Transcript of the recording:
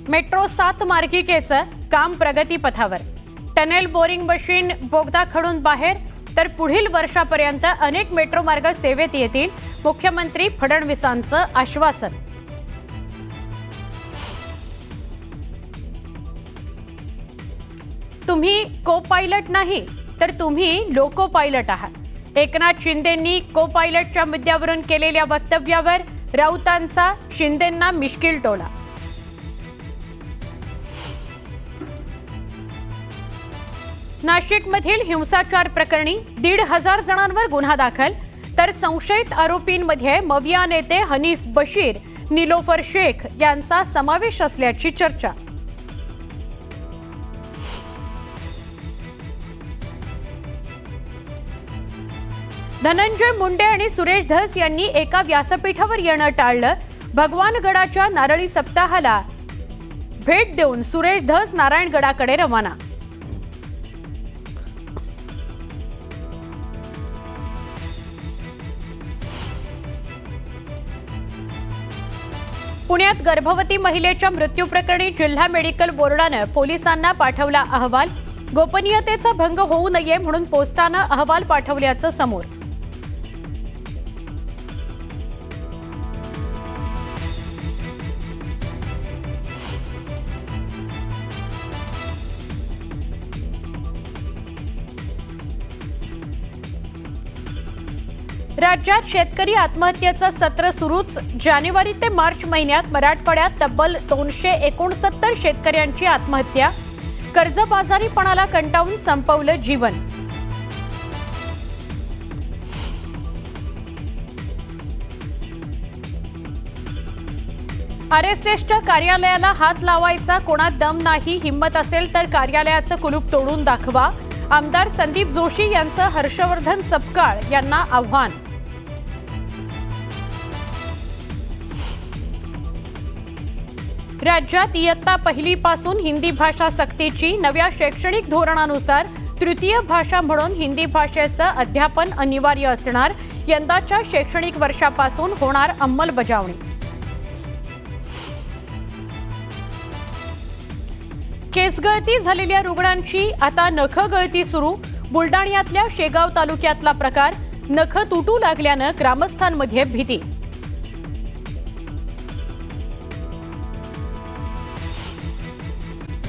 Metro 7 मार्गिकेचं काम प्रगतीपथावर. Tunnel boring machine बोगदा खडून बाहेर. तर पुढील वर्षापर्यंत अनेक मेट्रो मार्ग सेवेत येतील. मुख्यमंत्री फडणवीसांचं आश्वासन. तुम्ही को पायलट नाही तर तुम्ही लोको पायलट आहात. एकनाथ शिंदेंनी को पायलटच्या मुद्द्यावरून केलेल्या वक्तव्यावर राऊतांचा शिंदेंना मिश्किल टोला. नाशिकमधील हिंसाचार प्रकरणी 1,500 जणांवर गुन्हा दाखल. तर संशयित आरोपींमध्ये मविया नेते हनीफ बशीर, निलोफर शेख यांचा समावेश असल्याची चर्चा. धनंजय मुंडे आणि सुरेश धस यांनी एका व्यासपीठावर येणं टाळलं. भगवानगडाच्या नारळी सप्ताहाला भेट देऊन सुरेश धस नारायणगडाकडे रवाना. पुण्यात गर्भवती महिलेच्या मृत्यूप्रकरणी जिल्हा मेडिकल बोर्डानं पोलिसांना पाठवला अहवाल. गोपनीयतेचा भंग होऊ नये म्हणून पोस्टानं अहवाल पाठवल्याचं समोर. राज्यात शेतकरी आत्महत्येचं सत्र सुरूच. जानेवारी ते मार्च महिन्यात मराठवाड्यात तब्बल 269 शेतकऱ्यांची आत्महत्या. कर्जबाजारीपणाला कंटाळून संपवलं जीवन. आरएसएसच्या कार्यालयाला हात लावायचा कोणात दम नाही. हिंमत असेल तर कार्यालयाचं कुलूप तोडून दाखवा. आमदार संदीप जोशी यांचं हर्षवर्धन सपकाळ यांना आव्हान. राज्यात इयत्ता पहिलीपासून हिंदी भाषा सक्तीची. नव्या शैक्षणिक धोरणानुसार तृतीय भाषा म्हणून हिंदी भाषेचं अध्यापन अनिवार्य असणार. यंदाच्या शैक्षणिक वर्षापासून होणार अंमलबजावणी. केसगळती झालेल्या रुग्णांची आता नखगळती सुरू. बुलडाण्यातल्या शेगाव तालुक्यातला प्रकार. नख तुटू लागल्यानं ग्रामस्थांमध्ये भीती.